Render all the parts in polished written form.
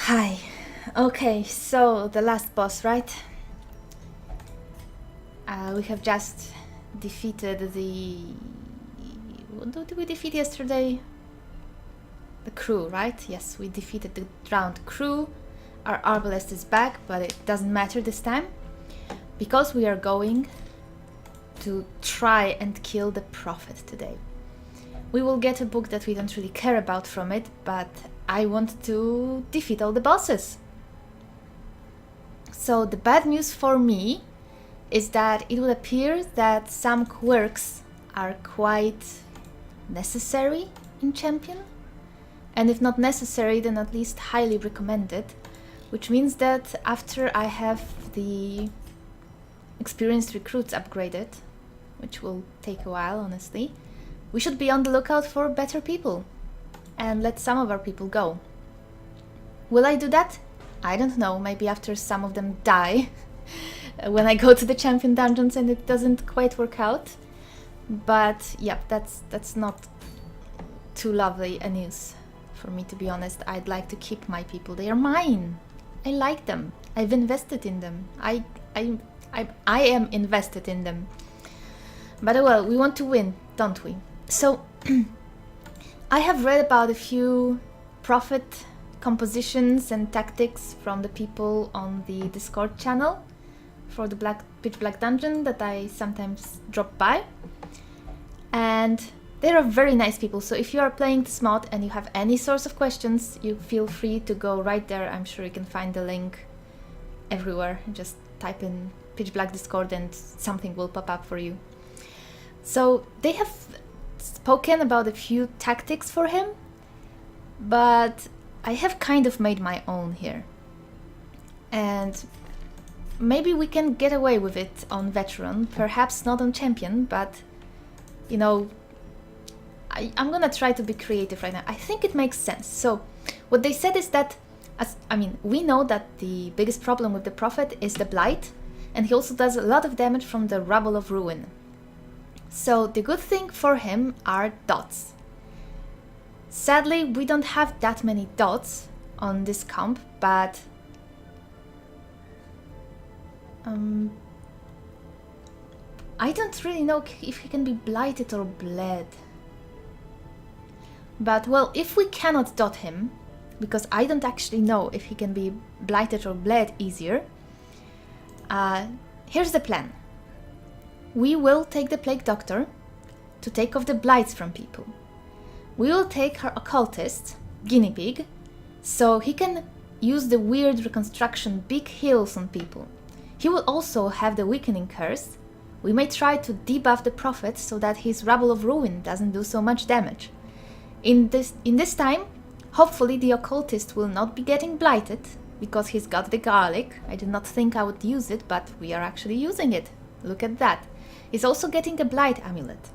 Hi. Okay, so the last boss, right? We have just defeated the... What did we defeat yesterday? The crew, right? Yes, we defeated the drowned crew. Our arbalest is back, but it doesn't matter this time, because we are going to try and kill the prophet today. We will get a book that we don't really care about from it, but I want to defeat all the bosses. So the bad news for me is that it would appear that some quirks are quite necessary in Champion, and if not necessary, then at least highly recommended, which means that after I have the experienced recruits upgraded, which will take a while honestly, we should be on the lookout for better people and let some of our people go. Will I do that? I don't know, maybe after some of them die when I go to the champion dungeons and it doesn't quite work out. But yeah, that's not too lovely a news for me, to be honest. I'd like to keep my people. They are mine. I like them. I've invested in them. I am invested in them. But well, we want to win, don't we? So I have read about a few prophet compositions and tactics from the people on the Discord channel for the Pitch Black Dungeon that I sometimes drop by. And they are very nice people, so if you are playing this mod and you have any sorts of questions, you feel free to go right there. I'm sure you can find the link everywhere. Just type in Pitch Black Discord and something will pop up for you. So they have spoken about a few tactics for him, but I have kind of made my own here. And maybe we can get away with it on Veteran, perhaps not on Champion, but you know, I'm gonna try to be creative right now. I think it makes sense. So what they said is that, we know that the biggest problem with the Prophet is the Blight, and he also does a lot of damage from the Rubble of Ruin. So the good thing for him are dots. Sadly, we don't have that many dots on this comp, but I don't really know if he can be blighted or bled. But well, if we cannot dot him, because I don't actually know if he can be blighted or bled easier, here's the plan. We will take the Plague Doctor to take off the blights from people. We will take her occultist, Guinea Pig, so he can use the weird reconstruction big heals on people. He will also have the weakening curse. We may try to debuff the Prophet so that his Rubble of Ruin doesn't do so much damage. In this time, hopefully the occultist will not be getting blighted, because he's got the garlic. I did not think I would use it, but we are actually using it. Look at that. He's also getting a blight amulet.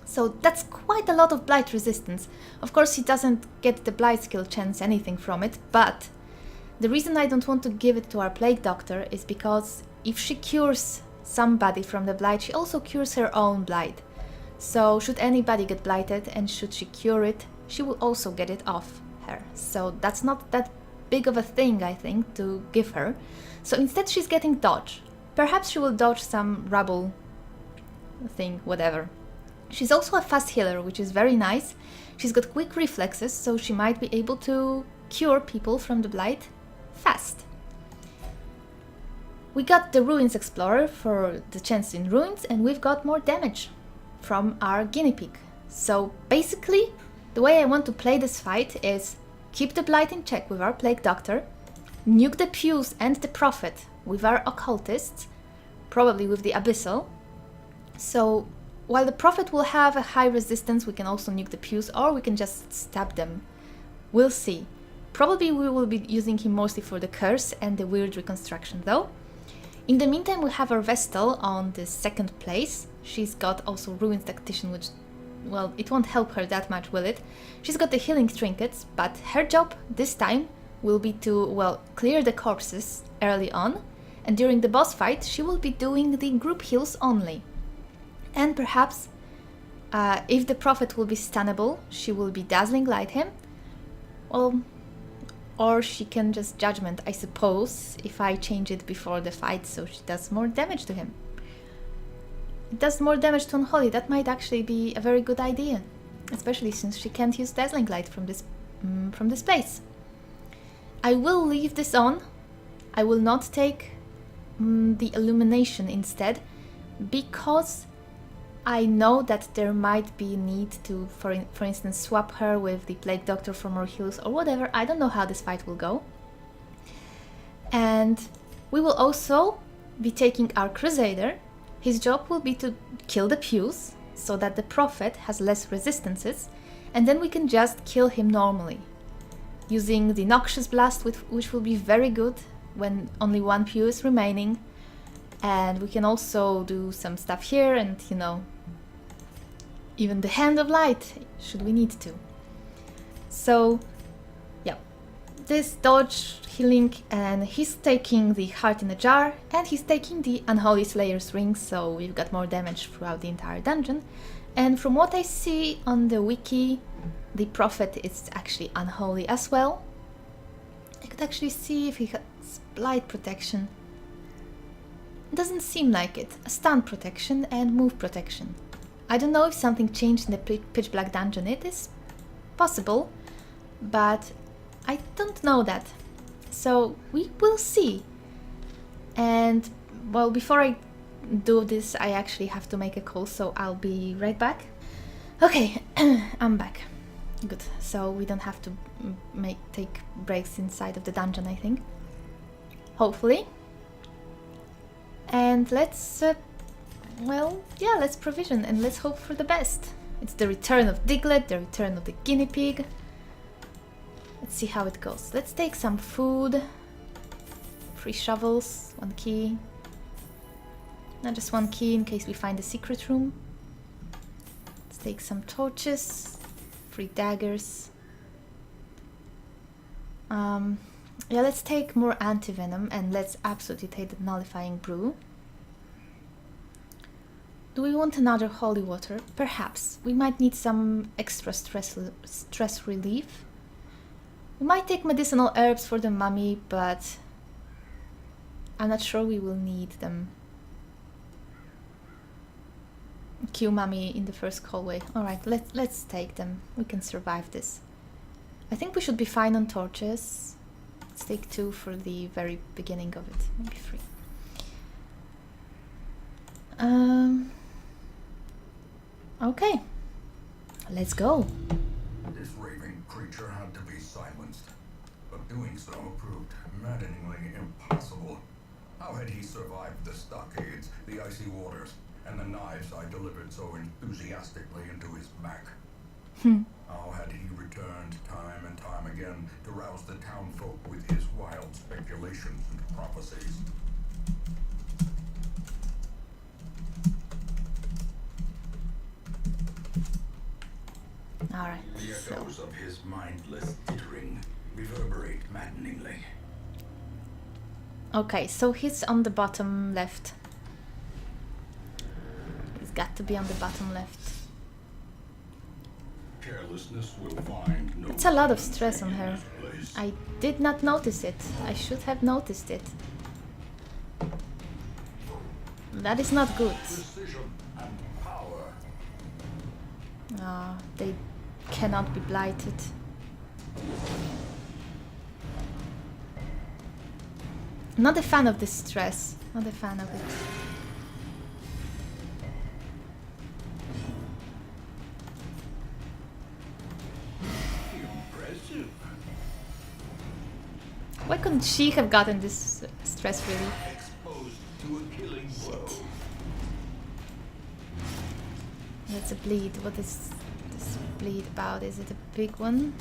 So that's quite a lot of blight resistance. Of course, he doesn't get the blight skill chance anything from it, but the reason I don't want to give it to our Plague Doctor is because if she cures somebody from the blight, she also cures her own blight. So should anybody get blighted and should she cure it, she will also get it off her. So that's not that big of a thing, I think, to give her. So instead she's getting dodge. Perhaps she will dodge some rubble thing, whatever. She's also a fast healer, which is very nice. She's got quick reflexes, so she might be able to cure people from the blight fast. We got the Ruins Explorer for the chance in Ruins, and we've got more damage from our Guinea Pig. So basically, the way I want to play this fight is keep the blight in check with our Plague Doctor, nuke the Pews and the Prophet with our occultists, probably with the Abyssal. So while the Prophet will have a high resistance, we can also nuke the Pews, or we can just stab them. We'll see. Probably we will be using him mostly for the curse and the weird reconstruction though. In the meantime, we have our Vestal on the second place. She's got also Ruins Tactician, which, well, it won't help her that much, will it? She's got the healing trinkets, but her job this time will be to, well, clear the corpses early on, and during the boss fight she will be doing the group heals only. And perhaps, if the Prophet will be stunnable, she will be Dazzling Light him. Well, Or she can just judgment, I suppose, if I change it before the fight so she does more damage to him. It does more damage to Unholy. That might actually be a very good idea. Especially since she can't use Dazzling Light from this place. I will leave this on. I will not take the Illumination instead, because I know that there might be a need to, for instance, swap her with the Plague Doctor from more heals or whatever. I don't know how this fight will go. And we will also be taking our Crusader. His job will be to kill the Pews, so that the Prophet has less resistances, and then we can just kill him normally, using the Noxious Blast, which will be very good when only one Pew is remaining. And we can also do some stuff here, and, you know, even the Hand of Light, should we need to. So, yeah, this dodge, healing, and he's taking the Heart in a Jar, and he's taking the Unholy Slayer's Ring, so we've got more damage throughout the entire dungeon. And from what I see on the wiki, the Prophet is actually unholy as well. I could actually see if he has Blight Protection. Doesn't seem like it. A Stun Protection and Move Protection. I don't know if something changed in the Pitch Black Dungeon. It is possible, but I don't know that. So we will see. And, well, before I do this, I actually have to make a call, so I'll be right back. Okay, I'm back. Good, so we don't have to take breaks inside of the dungeon, I think. Hopefully. And let's, well, yeah, let's provision and let's hope for the best. It's the return of Diglett, the return of the guinea pig. Let's see how it goes. Let's take some food. 3 shovels, 1 key. Not just 1 key in case we find a secret room. Let's take some torches, 3 daggers. Yeah, let's take more anti-venom and let's absolutely take the nullifying brew. Do we want another holy water? Perhaps. We might need some extra stress relief. We might take medicinal herbs for the mummy, but I'm not sure we will need them. Kill mummy in the first hallway. Alright, let's take them. We can survive this. I think we should be fine on torches. Let's take 2 for the very beginning of it. Maybe 3. Okay. Let's go. This raving creature had to be silenced, but doing so proved maddeningly impossible. How had he survived the stockades, the icy waters, and the knives I delivered so enthusiastically into his back? How had he returned time and time again to rouse the townfolk with his wild speculations and prophecies? Alright, The echoes of his mindless tittering reverberate maddeningly. Okay, so he's on the bottom left. He's got to be on the bottom left. Carelessness will find no. It's a lot of stress on her. I did not notice it. I should have noticed it. That is not good. Precision and power. They cannot be blighted. Not a fan of this stress. Not a fan of it. Impressive. Why couldn't she have gotten this stress relief? Exposed to a killing blow. That's a bleed. What is this bleed about? Is it a big one?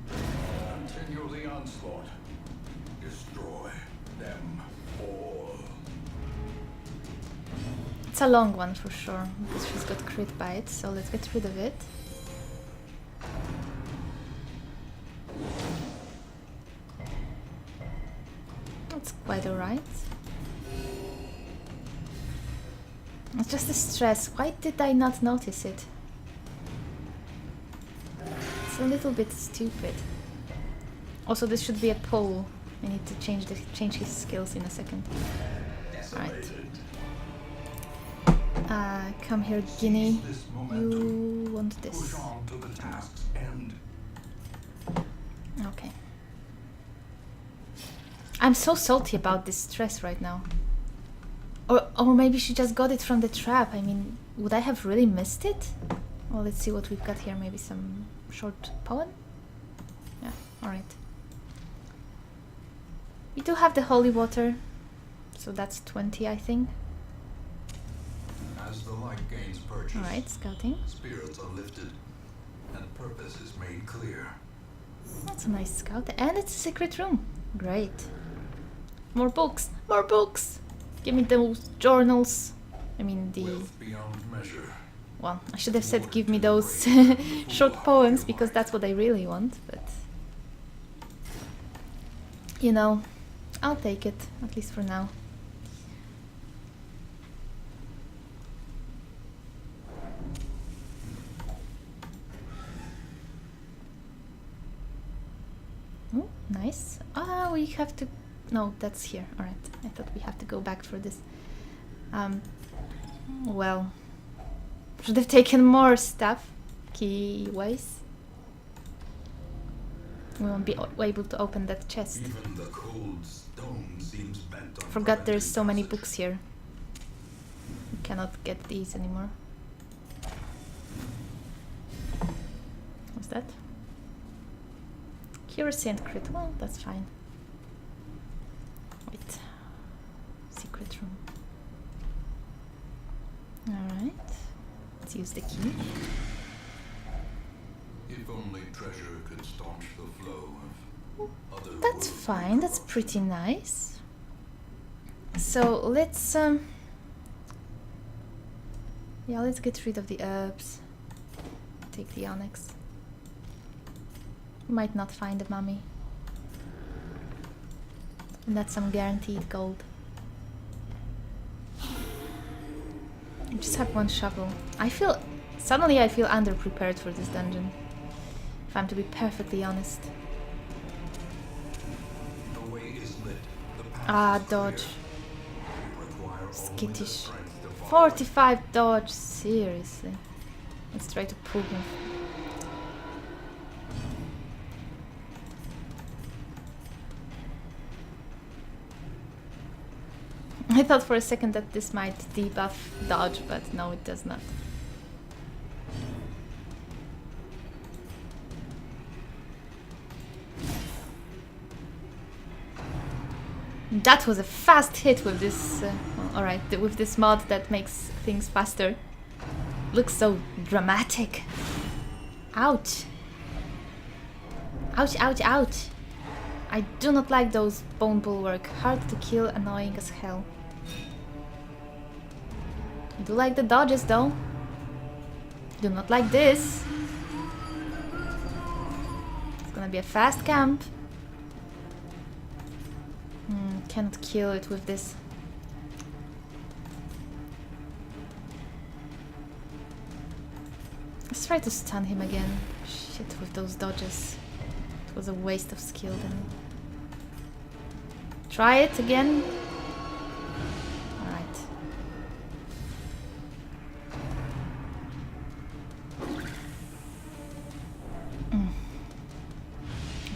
Continue the onslaught. Destroy them all. It's a long one for sure, because she's got crit by it, so let's get rid of it. That's quite alright. It's just the stress. Why did I not notice it? It's a little bit stupid. Also, this should be a pole. I need to change his skills in a second. Alright. Come here, Guinea. You want this. Okay. I'm so salty about this stress right now. Or maybe she just got it from the trap. I mean, would I have really missed it? Well, let's see what we've got here. Maybe some short poem? Yeah, alright. We do have the holy water, so that's 20, I think. As the light gains purchase, Alright, scouting. spirits are lifted, and purpose is made clear. That's a nice scout. And it's a secret room. Great. More books! More books! Give me those journals. I mean the... Wealth beyond measure. Well, I should have said give me those short poems, because that's what I really want, but... You know, I'll take it, at least for now. Oh, nice. Ah, we have to... No, that's here. Alright, I thought we have to go back for this. Well... Should have taken more stuff. Keyways. We won't be able to open that chest. Even the cold stone seems bent on Forgot there's so many passage. books here. We cannot get these anymore. What's that? Accuracy and crit. Well, that's fine. Wait. Secret room. Alright. Let's use the key. If only treasure could staunch the flow of other That's worlds. fine. That's pretty nice. So let's yeah, let's get rid of the herbs. Take the onyx. Might not find the mummy. And that's some guaranteed gold. I just have one shovel. Suddenly I feel underprepared for this dungeon. If I'm to be perfectly honest. The way is lit. The path Ah, is clear. dodge. We require only the Skittish. strength to follow it. 45 dodge, seriously. Let's try to pull him. I thought for a second that this might debuff dodge, but no, it does not. That was a fast hit with this, well, alright, with this mod that makes things faster. Looks so dramatic. Ouch. Ouch, ouch, ouch. I do not like those bone bulwark. Hard to kill, annoying as hell. I do like the dodges though. Do not like this. It's gonna be a fast camp. Can't kill it with this. Let's try to stun him again. Shit, with those dodges. It was a waste of skill then. Try it again. Alright.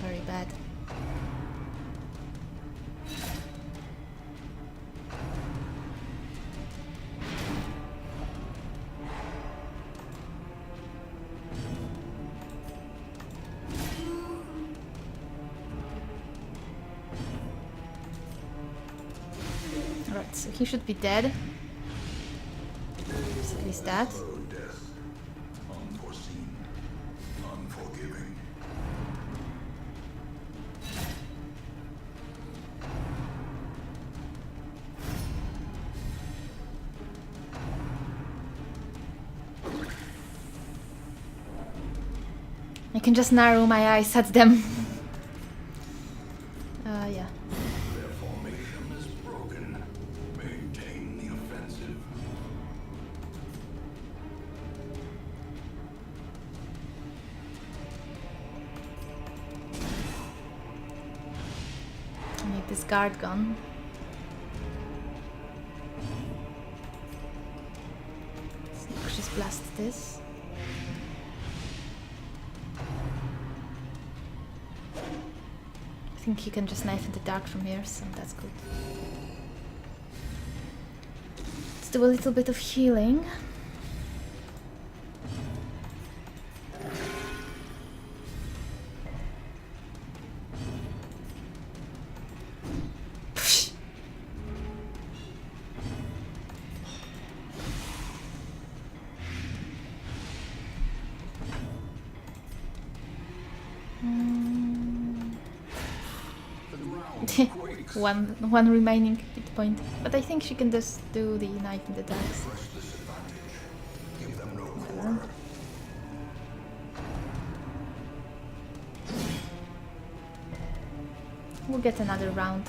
Very bad. Alright, so he should be dead. At least that. Slow death. Unforeseen. Unforgiving. I can just narrow my eyes at them. Yeah. Their formation is broken. Maintain the offensive. this guard gone. Let's just blast this. I think you can just knife in the dark from here, so that's good. Let's do a little bit of healing. One remaining hit point, but I think she can just do the knife in the dark. We'll get another round.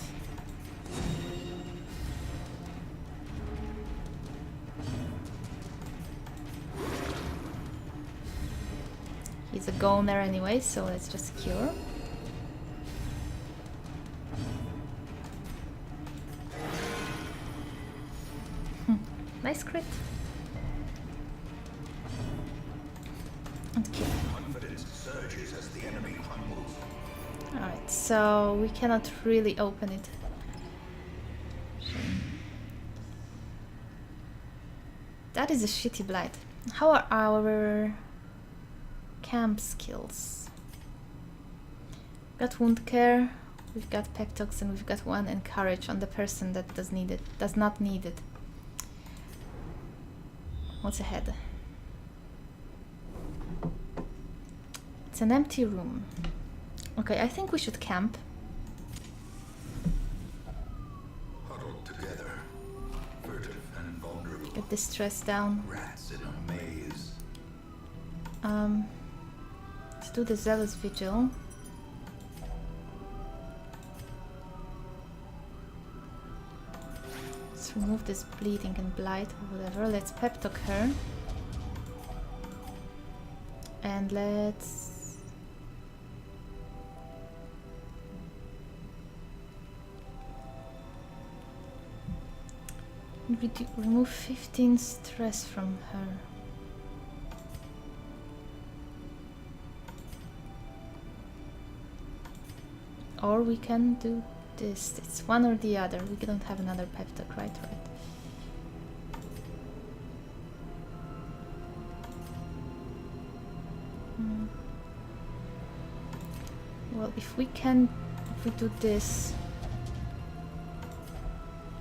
He's a goner anyway, so let's just cure. Nice crit. And kill. Confidence surges as the enemy crumbles. Alright, so we cannot really open it. Shame. That is a shitty blight. How are our camp skills? We've got wound care, we've got pectox, and we've got 1 encourage on the person that does not need it. What's ahead? It's an empty room. Okay, I think we should camp. Huddled together, furtive and vulnerable. Get this stress down. Rats in a maze. Let's do the zealous vigil. Let's remove this bleeding and blight or whatever. Let's pep talk her. And let's... remove 15 stress from her. Or we can do this. It's one or the other. We don't have another pep talk, right? Well, if we do this,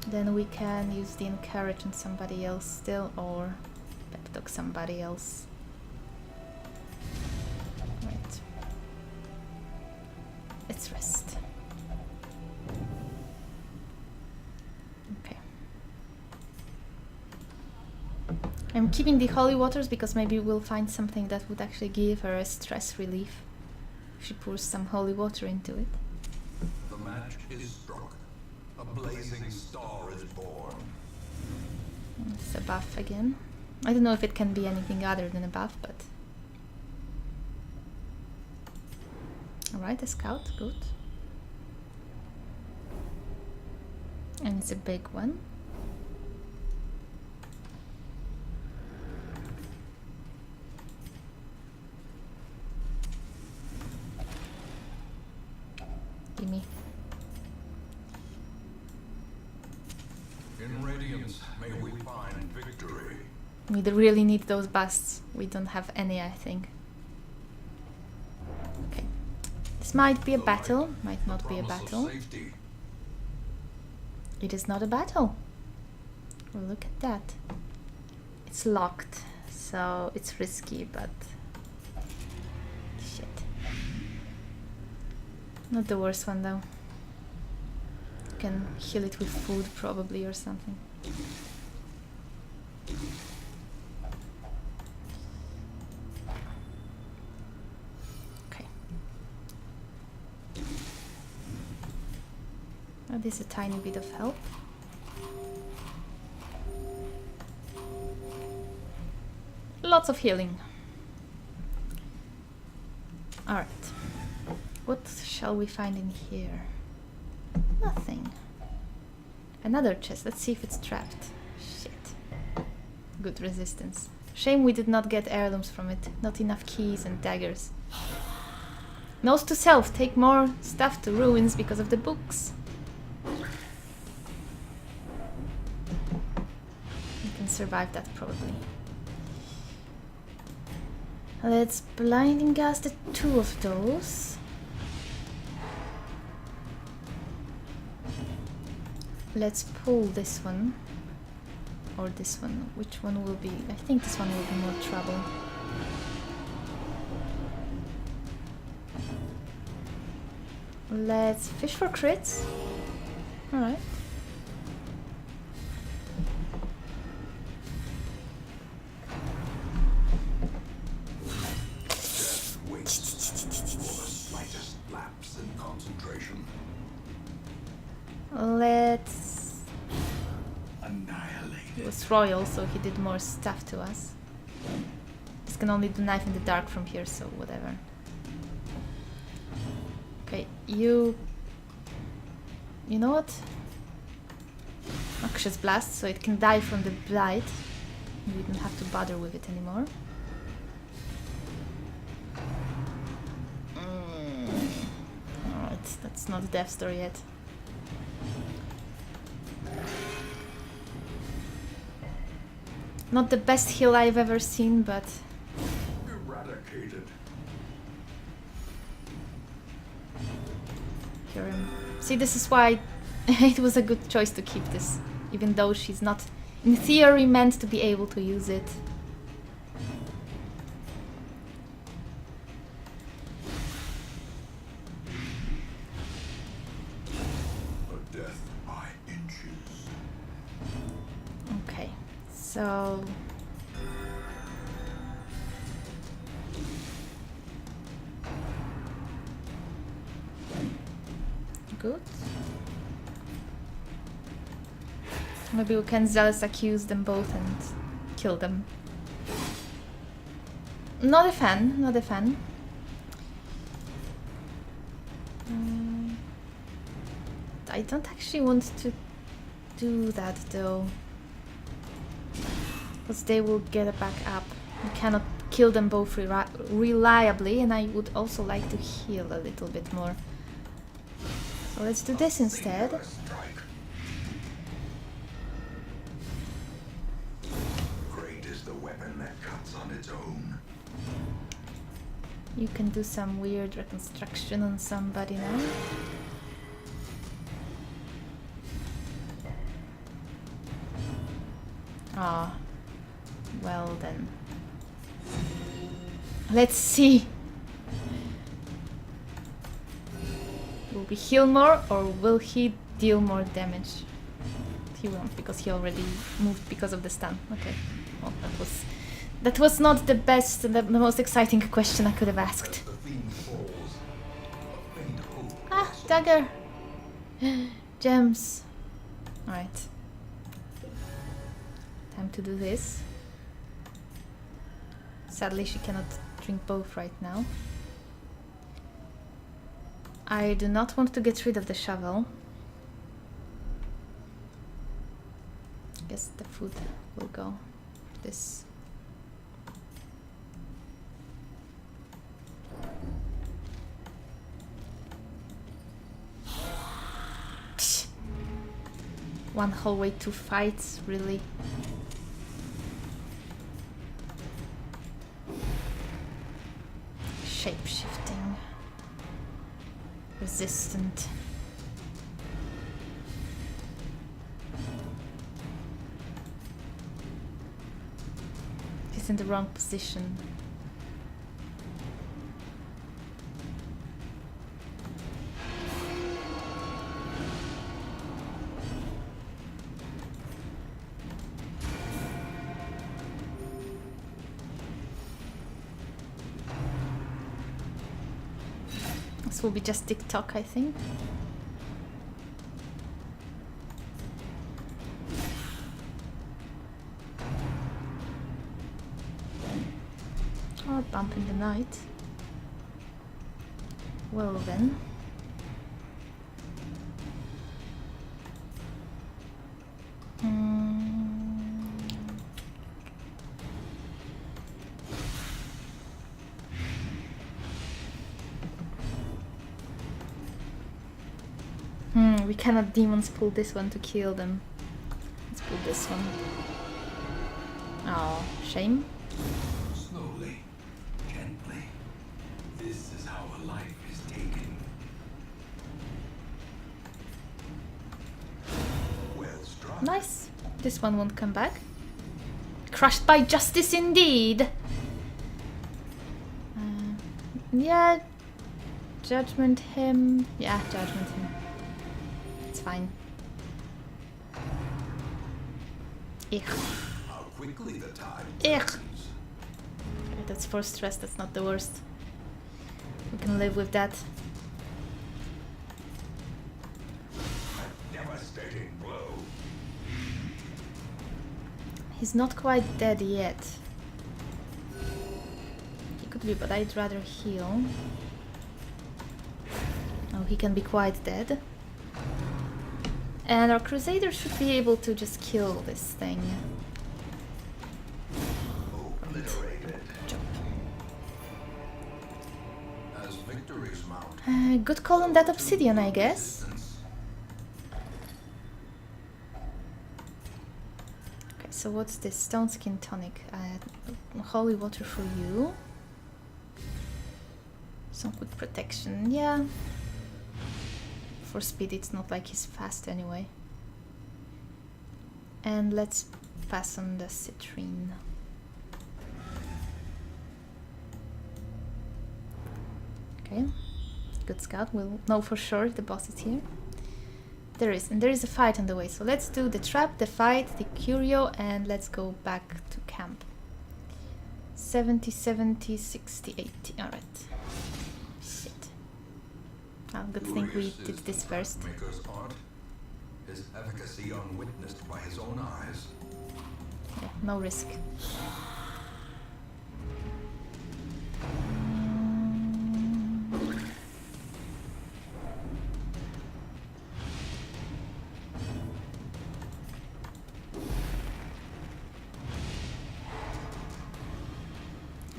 then we can use the encourage on somebody else still, or pep talk somebody else. Right. Let's rest. Okay. I'm keeping the holy waters because maybe we'll find something that would actually give her a stress relief. She pours some holy water into it. The match is struck. A blazing star is born. It's a buff again. I don't know if it can be anything other than a buff, but... Alright, a scout, good. And it's a big one. Gimme. In radiance, may we find victory. We really need those busts. We don't have any, I think. Okay. This might be a battle, might not be a battle. It is not a battle. Well, look at that. It's locked, so it's risky, but... Shit. Not the worst one, though. You can heal it with food, probably, or something. Okay. That is a tiny bit of help. Lots of healing. Alright. What shall we find in here? Nothing. Another chest. Let's see if it's trapped. Shit. Good resistance. Shame we did not get heirlooms from it. Not enough keys and daggers. Note to self, take more stuff to ruins because of the books. You can survive that probably. Let's blinding gas the 2 of those. Let's pull this one. Or this one. Which one will be? I think this one will be more trouble. Let's fish for crits. Alright. Death waits for the slightest lapse in concentration. Let's... Annihilate. He was royal, so he did more stuff to us. This can only do knife in the dark from here, so whatever. Okay, you know what? Noxious Blast, so it can die from the blight. We don't have to bother with it anymore. Alright, that's not Death Star yet. Not the best heal I've ever seen, but... Eradicated. See, this is why it was a good choice to keep this, even though she's not, in theory, meant to be able to use it. A death by inches. Okay, so... Good. Maybe we can zealous accuse them both and kill them. Not a fan, not a fan. I don't actually want to do that though. Because they will get back up. You cannot kill them both reliably, and I would also like to heal a little bit more. So let's do this instead. Great is the weapon that cuts on its own. You can do some weird reconstruction on somebody now. Ah, well then. Let's see. Will we heal more or will he deal more damage? He won't, because he already moved because of the stun. Okay. Well, that was not the best, the most exciting question I could have asked. Ah, dagger! Gems. Alright. Time to do this. Sadly, she cannot drink both right now. I do not want to get rid of the shovel. I guess the food will go for this. Psh. One whole way, 2 fights, really? Shape-shifting. Resistant. He's in the wrong position. This will be just TikTok, I think. Oh, bump in the night. Well then. We cannot demons pull this one to kill them. Let's pull this one. Oh, shame. Slowly, gently. This is how a life is taken. Well struck. Nice. This one won't come back. Crushed by justice indeed. Yeah. Judgment him. Yeah, judgment him. It's fine. Ich. How quickly the tide Ich. turns. Okay, that's for stress, that's not the worst. We can live with that. A devastating blow. He's not quite dead yet. He could be, but I'd rather heal. Oh, he can be quite dead. And our Crusader should be able to just kill this thing. Obliterated. Job. As victories mount. Good call on that obsidian, I guess. Okay, so what's this? Stone skin tonic. Holy water for you. Some quick protection, yeah. For speed, it's not like he's fast anyway. And let's pass on the citrine. Okay, good scout. We'll know for sure if the boss is here. There is, and there is a fight on the way. So let's do the trap, the fight, the curio, and let's go back to camp. 70, 70, 60, 80. Alright. Shit. Oh, good thing we did this first. Maker's art, his efficacy unwitnessed by his own eyes. Yeah, no risk.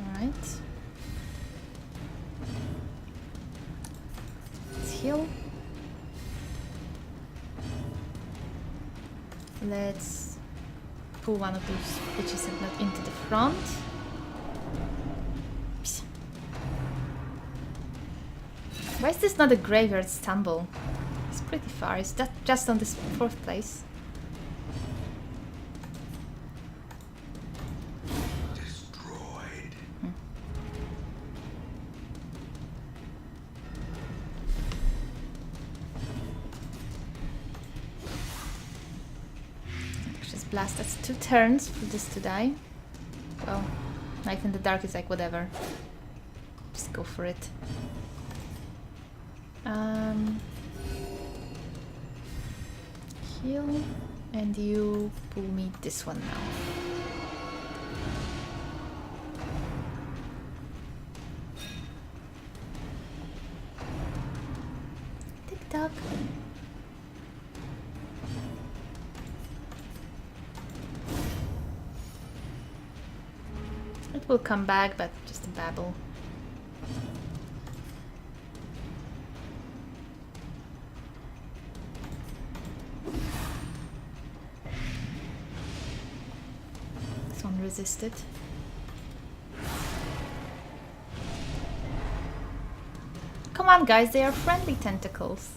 Alright. Let's heal. Let's pull one of those bitches and not into the front. Psst. Why is this not a graveyard stumble? It's pretty far. Is that just on this 4th place? Destroyed. Just blast. That's 2 turns for this to die. Well, Night in the Dark is like whatever. Just go for it. Heal, and you pull me this one now. Tick tock. It will come back, but just a babble. This one resisted. Come on, guys, they are friendly tentacles.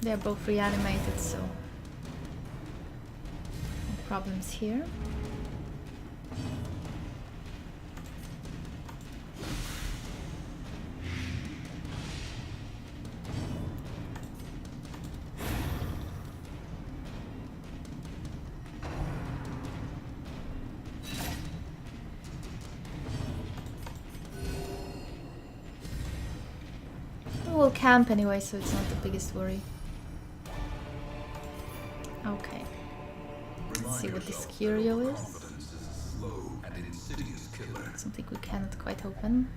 They're both reanimated, so no problems here. We'll camp anyway, so it's not the biggest worry. Okay. Let's see what this curio is. Confidence is a slow and insidious killer. Something we cannot quite open.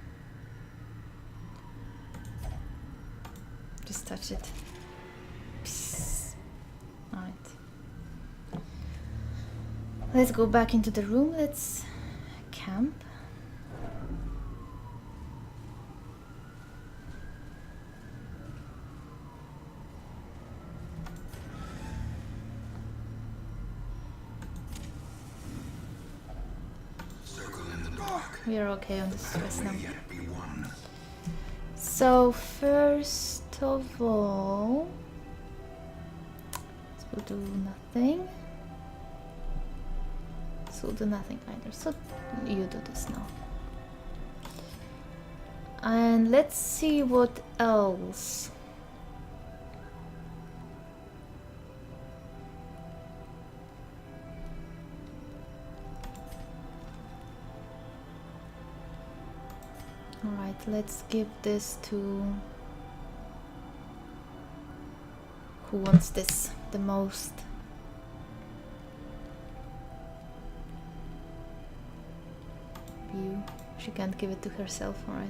touch it. Psst. Alright. Let's go back into the room. Let's camp. We are okay on the stress now. So first of all, this will do nothing. This will do nothing either. So you do this now. And let's see what else. Alright, let's give this to... Who wants this the most? You. She can't give it to herself, alright.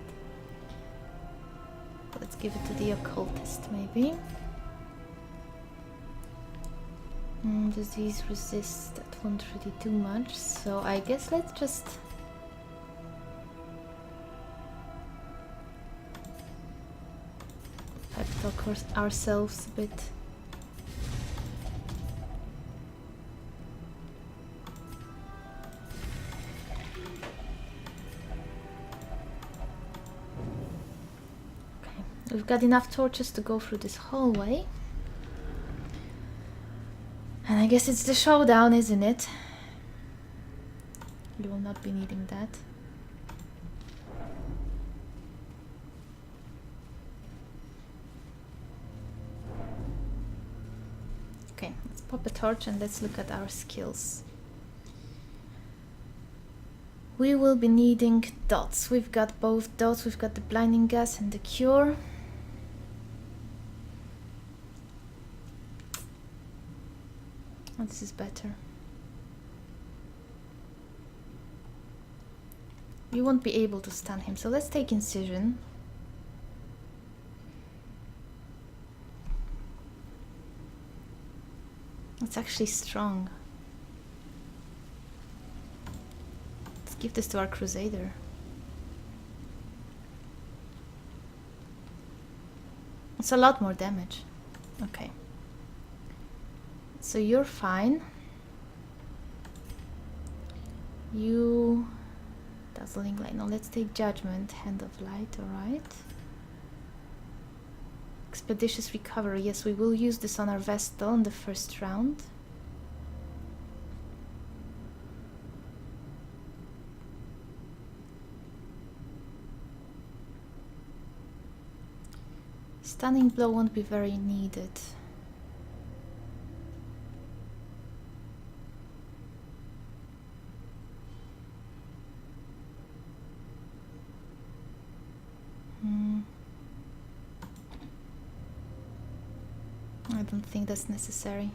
Let's give it to the occultist, maybe. Disease resist, that won't really do much, so I guess let's just... talk ourselves a bit. Okay, we've got enough torches to go through this hallway. And I guess it's the showdown, isn't it? You will not be needing that. Okay, let's pop a torch and let's look at our skills. We will be needing dots. We've got both dots, we've got the blinding gas and the cure. Oh, this is better. You won't be able to stun him, so let's take incision. It's actually strong. Let's give this to our crusader. It's a lot more damage. Okay. So you're fine. You... Dazzling light. Now let's take judgment. Hand of light, alright. Expeditious recovery. Yes, we will use this on our Vestal in the first round. Stunning blow won't be very needed. I don't think that's necessary.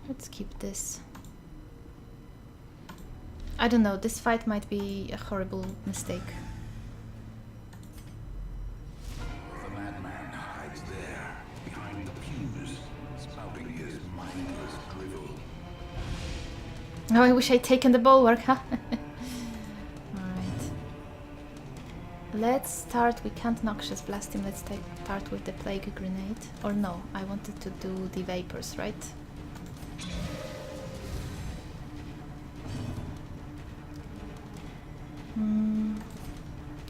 Let's keep this. I don't know, this fight might be a horrible mistake. The madman hides there, behind the pews, spouting his mindless drivel. Oh, I wish I'd taken the bulwark, huh? Let's start, we can't Noxious Blast him, let's start with the Plague Grenade. Or no, I wanted to do the Vapors, right?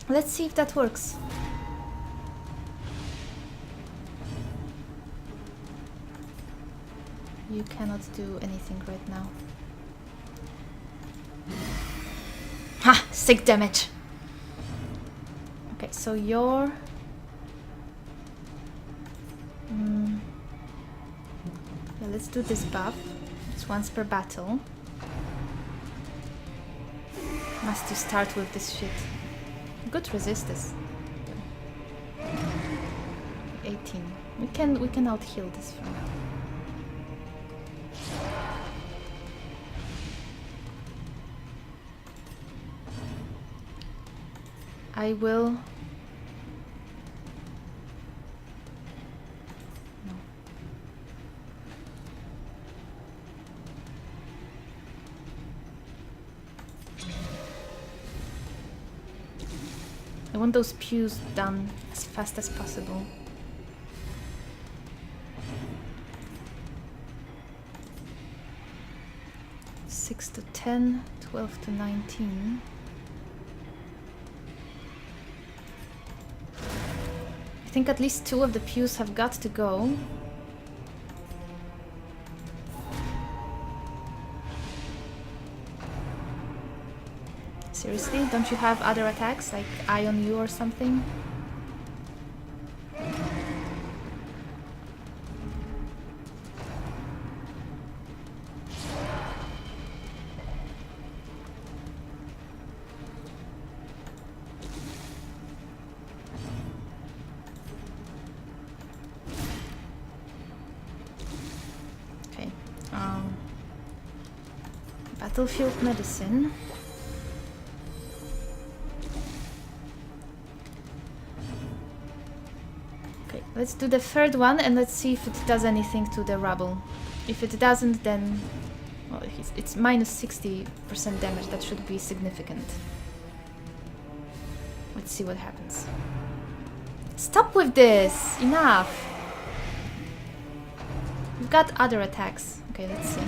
Let's see if that works. You cannot do anything right now. Ha! Sick damage! Okay, so you're... yeah, let's do this buff. It's once per battle. Must you start with this shit. Good resist this. 18. We can out heal this for now. I will... No. I want those pews done as fast as possible. Six to 10, 12 to 19. I think at least 2 of the pews have got to go. Seriously? Don't you have other attacks, like Eye on You or something? Okay. Battlefield Medicine. Let's do the third one and let's see if it does anything to the rubble. If it doesn't, then... well, it's minus 60% damage. That should be significant. Let's see what happens. Stop with this! Enough! We've got other attacks. Okay, let's see.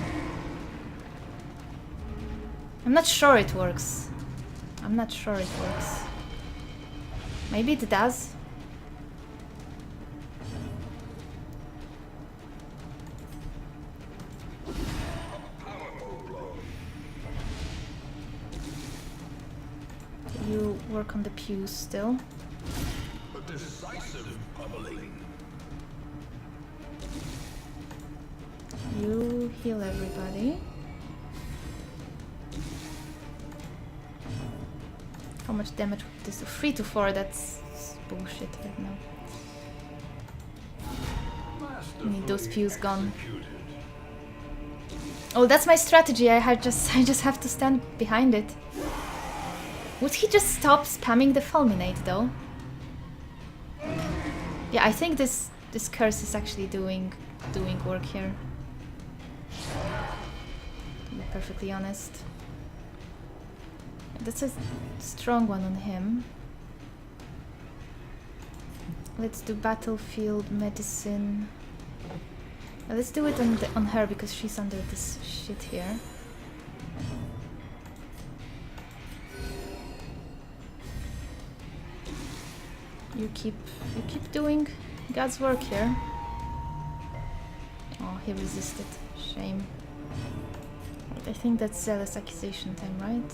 I'm not sure it works. I'm not sure it works. Maybe it does. You work on the pews still. A decisive pummeling. You heal everybody. How much damage would this do? 3 to 4, that's bullshit right now. I need those pews gone. Oh, that's my strategy. I just have to stand behind it. Would he just stop spamming the fulminate though? Yeah, I think this curse is actually doing work here. To be perfectly honest. That's a strong one on him. Let's do Battlefield Medicine. Let's do it on her because she's under this shit here. You keep doing God's work here. Oh, he resisted. Shame. I think that's Zealous Accusation time, right?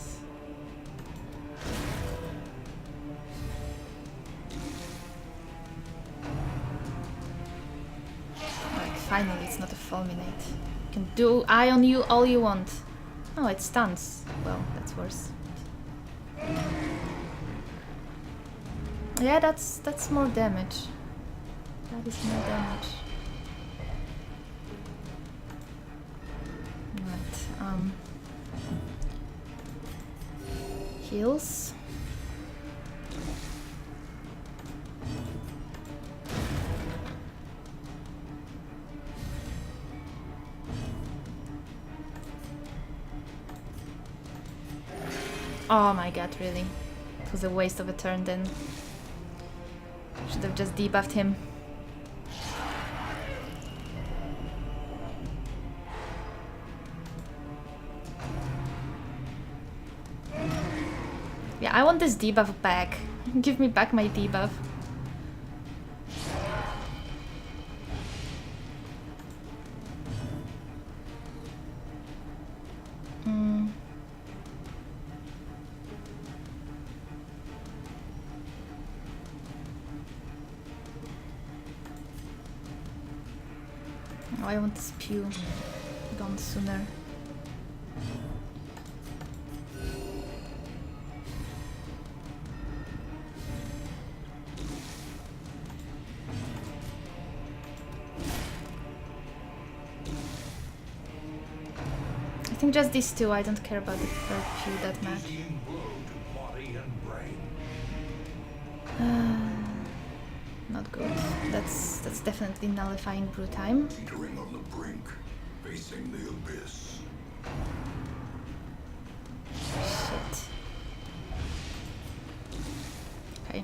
Like, finally, it's not a fulminate. You can do Eye on You all you want. Oh, it stuns. Well, that's worse. Yeah, that's more damage. That is more damage. Right. Heals. Oh my god, really? It was a waste of a turn then. Should have just debuffed him. Yeah, I want this debuff back. Give me back my debuff. Oh, I want this pew gone sooner. I think just these two. I don't care about the third pew that much. Not good. That's definitely nullifying brew time. Teetering on the brink, facing the abyss. Shit. Okay.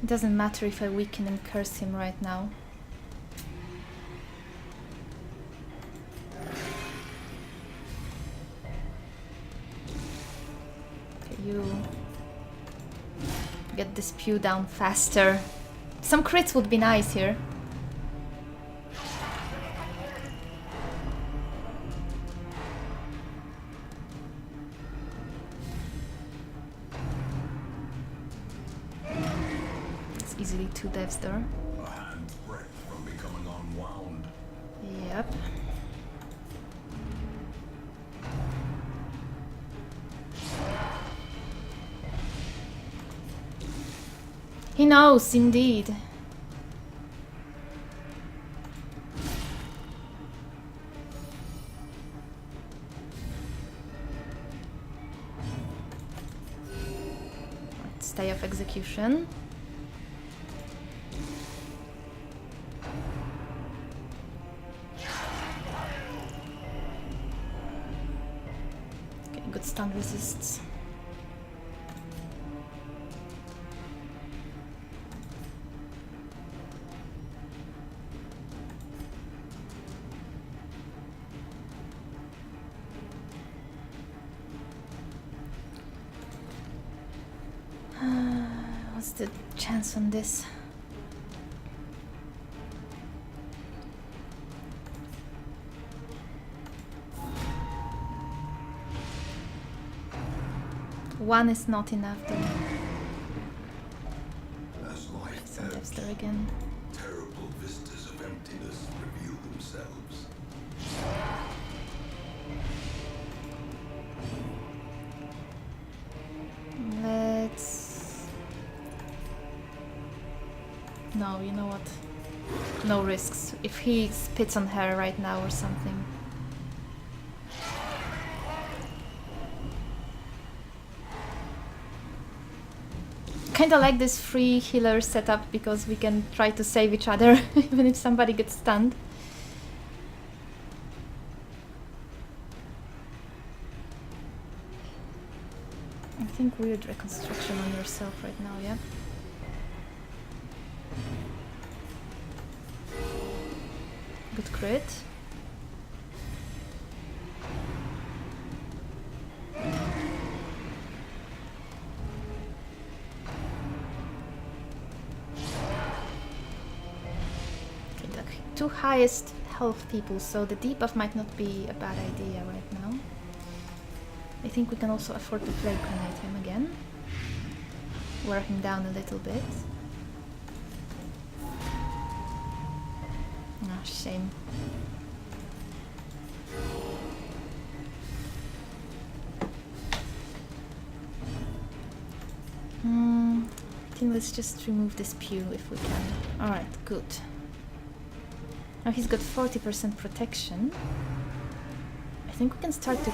It doesn't matter if I weaken and curse him right now. Okay, you get this pew down faster. Some crits would be nice here. Easily 2 devs there. A hand's breadth from becoming unwound. Yep. He knows, indeed. Stay off execution. Good stun resists. What's the chance on this? One is not enough though. As life Some devs ebbs, there again. terrible vistas of emptiness reveal themselves. Let's... No, you know what? No risks. If he spits on her right now or something. Kinda like this free healer setup because we can try to save each other even if somebody gets stunned. I think weird reconstruction on yourself right now, yeah? Good crit. Okay, the two highest health people, so the debuff might not be a bad idea right now. I think we can also afford to play grenade him again. Wear him down a little bit. Ah, shame. I think let's just remove this pew if we can. Alright, good. Now he's got 40% protection. I think we can start to...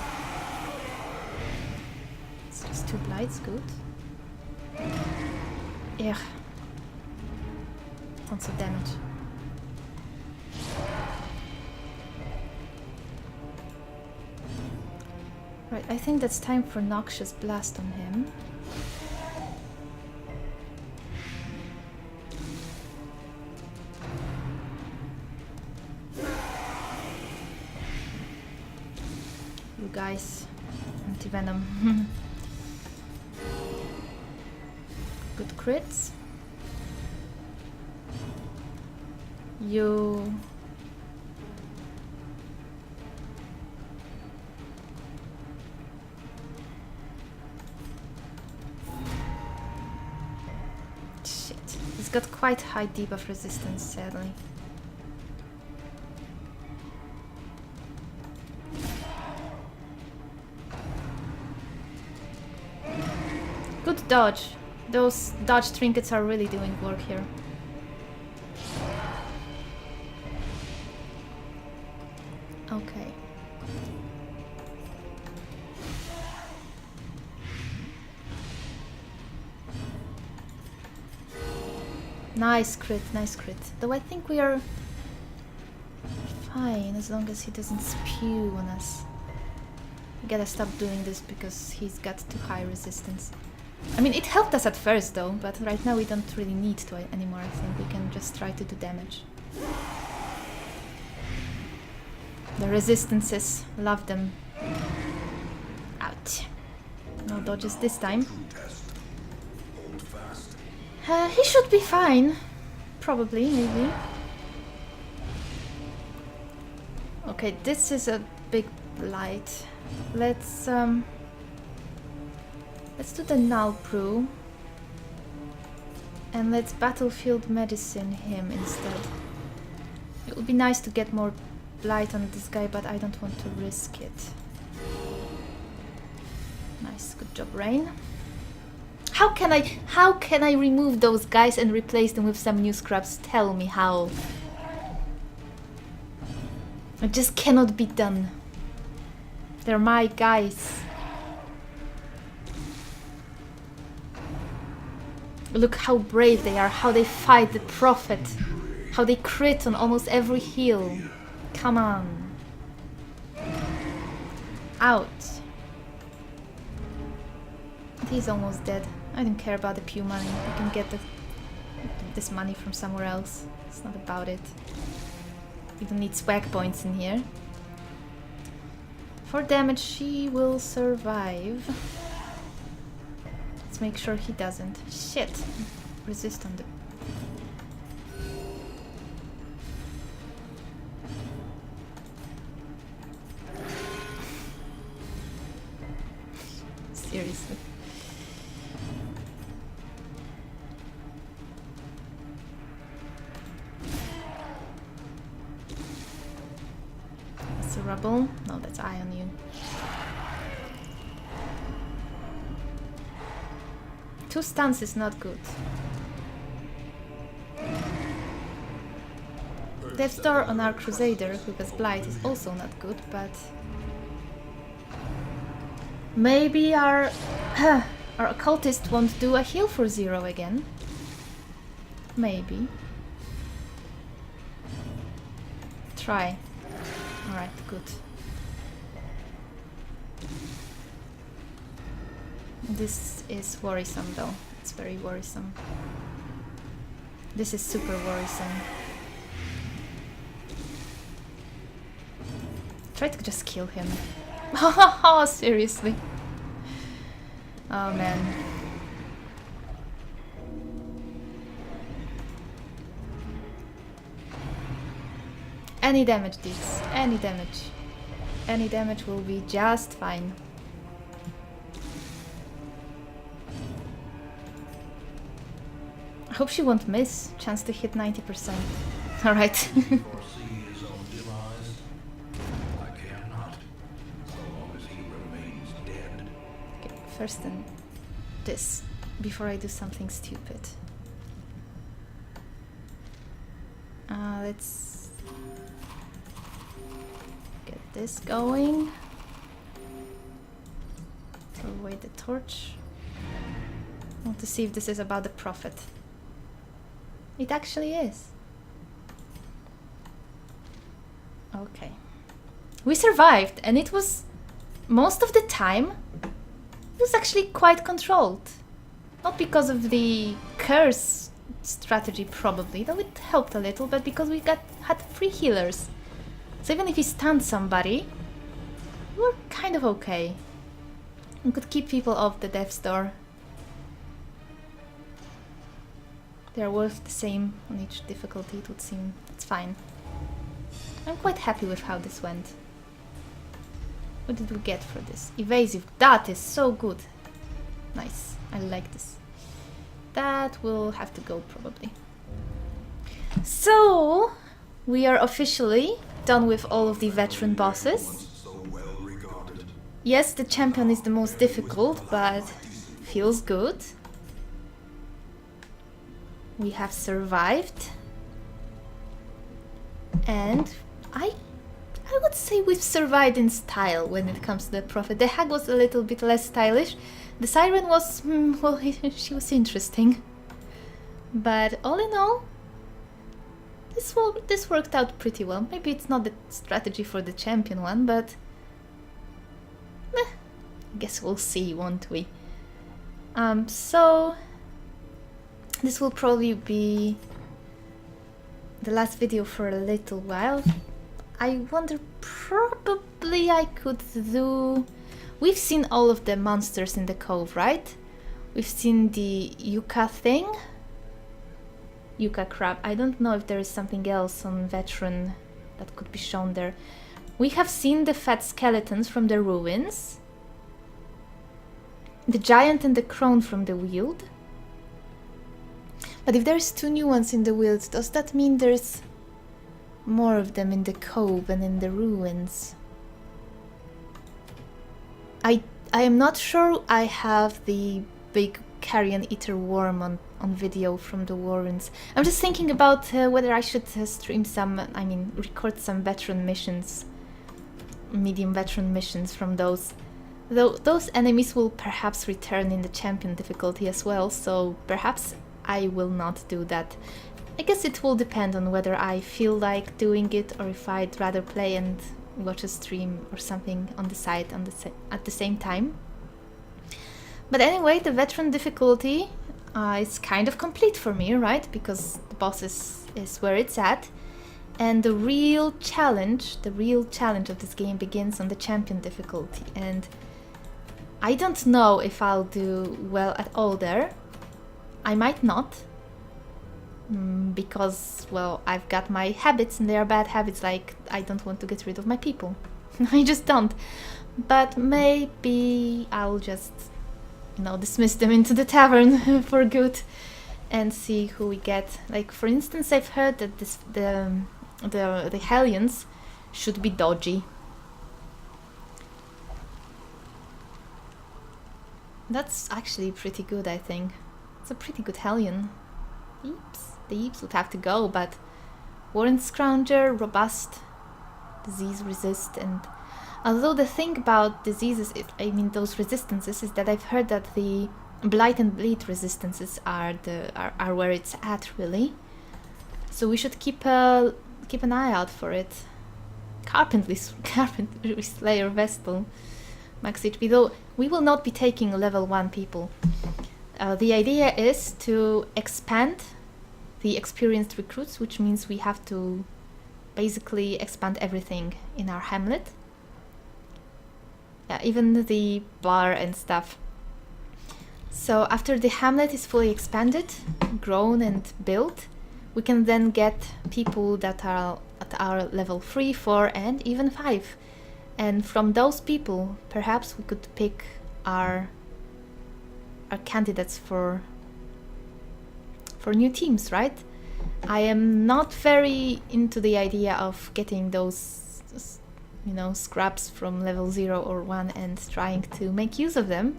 It's just 2 blights, good. Yeah. Tons of damage. Right, I think that's time for Noxious Blast on him. You guys, anti-venom. Good crits. You... Shit. He's got quite high debuff resistance, sadly. Good dodge. Those dodge trinkets are really doing work here. Okay. Nice crit, nice crit. Though I think we are fine as long as he doesn't spew on us. We gotta stop doing this because he's got too high resistance. I mean, it helped us at first though, but right now we don't really need to anymore. I think we can just try to do damage. The resistances, love them. Out. No dodges this time. He should be fine. Probably, maybe. Okay, this is a big blight. Let's do the null brew. And let's battlefield medicine him instead. It would be nice to get more blight on this guy, but I don't want to risk it. Nice, good job, Rain. How can I remove those guys and replace them with some new scrubs? Tell me how. It just cannot be done. They're my guys. Look how brave they are, how they fight the Prophet, how they crit on almost every heal. Come on. Out. He's almost dead. I don't care about the pew money. I can get this money from somewhere else. It's not about it. You don't need swag points in here. For damage, she will survive. Let's make sure he doesn't. Shit. Resist on the... Seriously. That's a rubble. No, that's eye on you. 2 stuns is not good. Death Star on our Crusader who has Blight is also not good, but... maybe our occultist won't do a heal for 0 again. Maybe. Try. Alright, good. This is worrisome though. It's very worrisome. This is super worrisome. Try to just kill him. Oh, seriously. Oh man. Any damage, Dix. Any damage. Any damage will be just fine. I hope she won't miss. Chance to hit 90%. Alright. First then this, before I do something stupid. Let's get this going. Throw away the torch. I want to see if this is about the Prophet. It actually is. Okay. We survived, and it was most of the time it was actually quite controlled. Not because of the curse strategy probably, though it helped a little, but because we had 3 healers. So even if he stunned somebody, we were kind of okay. We could keep people off the Death's Door. They're worth the same on each difficulty, it would seem. It's fine. I'm quite happy with how this went. What did we get for this? Evasive. That is so good. Nice. I like this. That will have to go probably. So, we are officially done with all of the veteran bosses. Yes, the champion is the most difficult, but feels good. we have survived. And I would say we've survived in style when it comes to the Prophet. The hag was a little bit less stylish. The Siren was, well, she was interesting. But all in all, this worked out pretty well. Maybe it's not the strategy for the champion one, but I guess we'll see, won't we? So this will probably be the last video for a little while. I wonder, probably I could do... We've seen all of the monsters in the cove, right? We've seen the yucca thing. Yucca crab. I don't know if there is something else on veteran that could be shown there. We have seen the fat skeletons from the ruins. The giant and the crone from the Weald. But if there's 2 new ones in the Weald, does that mean there's more of them in the cove and in the ruins? I am not sure I have the big carrion eater worm on video from the ruins. I'm just thinking about whether I should stream some, I mean, record some veteran missions, medium veteran missions from those. Though those enemies will perhaps return in the champion difficulty as well, so perhaps I will not do that. I guess it will depend on whether I feel like doing it or if I'd rather play and watch a stream or something on the side at the same time. But anyway, the veteran difficulty is kind of complete for me, right? Because the boss is where it's at. And the real challenge of this game begins on the champion difficulty. And I don't know if I'll do well at all there. I might not. Because, well, I've got my habits and they are bad habits, like I don't want to get rid of my people. I just don't. But maybe I'll just, you know, dismiss them into the tavern for good and see who we get. Like, for instance, I've heard that the Hellions should be dodgy. That's actually pretty good, I think. It's a pretty good Hellion. The Eeps would have to go, but Warren Scrounger, robust, disease resist, and although the thing about diseases, I mean those resistances, is that I've heard that the blight and bleed resistances are where it's at, really. So we should keep an eye out for it. Carpentry Slayer Vestal, max HP, though we will not be taking level 1 people. The idea is to expand the experienced recruits, which means we have to basically expand everything in our hamlet. Even the bar and stuff. So after the hamlet is fully expanded, grown and built, we can then get people that are at our level 3, 4 and even 5. And from those people, perhaps we could pick our candidates for new teams, right? I am not very into the idea of getting those, you know, scraps from level 0 or 1 and trying to make use of them.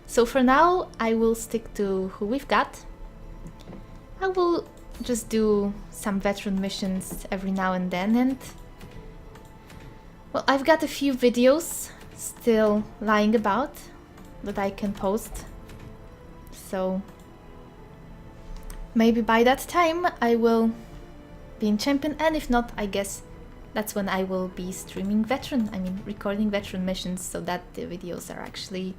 So for now, I will stick to who we've got. I will just do some veteran missions every now and then, and well, I've got a few videos still lying about that I can post. So maybe by that time I will be in champion, and if not, I guess that's when I will be streaming recording veteran missions, so that the videos are actually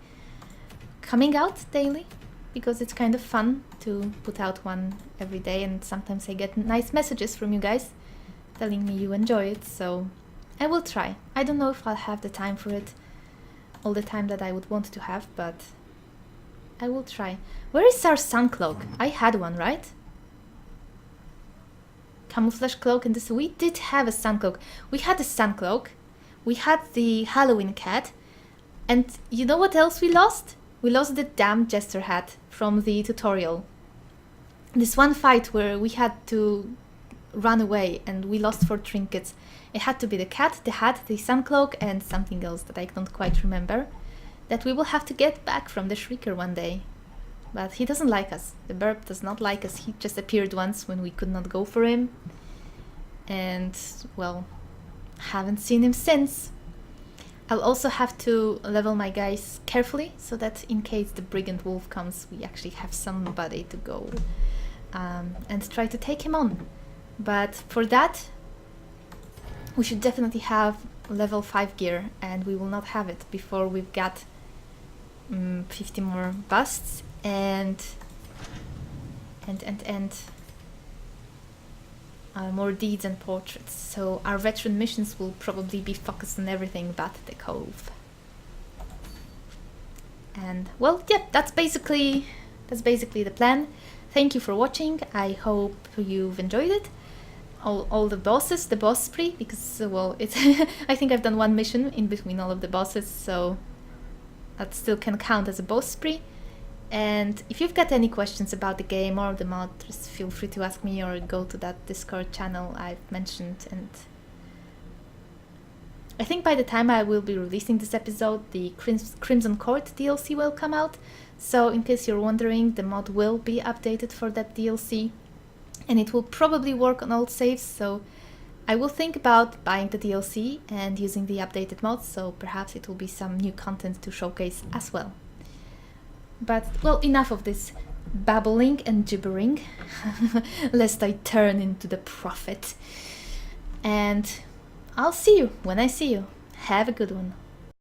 coming out daily, because it's kind of fun to put out one every day, and sometimes I get nice messages from you guys telling me you enjoy it, so I will try. I don't know if I'll have the time for it all the time that I would want to have, but I will try. Where is our sun cloak? I had one, right? Camouflage cloak, and this, we did have a sun cloak. We had a sun cloak, we had the Halloween cat, and you know what else we lost? We lost the damn jester hat from the tutorial. This one fight where we had to run away and we lost 4 trinkets. It had to be the cat, the hat, the sun cloak, and something else that I don't quite remember, that we will have to get back from the Shrieker one day. but he doesn't like us. The burp does not like us. He just appeared once when we could not go for him. And, well, haven't seen him since. I'll also have to level my guys carefully, so that in case the Brigand Wolf comes, we actually have somebody to go and try to take him on. But for that, we should definitely have level 5 gear, and we will not have it before we've got 50 more busts and more deeds and portraits. So our veteran missions will probably be focused on everything but the Cove. And well, yeah, that's basically the plan. Thank you for watching. I hope you've enjoyed it. All the bosses, the boss spree, because well, it's I think I've done one mission in between all of the bosses, so that still can count as a boss spree. And if you've got any questions about the game or the mod, just feel free to ask me or go to that Discord channel I've mentioned. And I think by the time I will be releasing this episode, the Crimson Court DLC will come out. So in case you're wondering, the mod will be updated for that DLC. And it will probably work on old saves, so I will think about buying the DLC and using the updated mod, so perhaps it will be some new content to showcase as well. But, well, enough of this babbling and gibbering, lest I turn into the prophet. And I'll see you when I see you. Have a good one.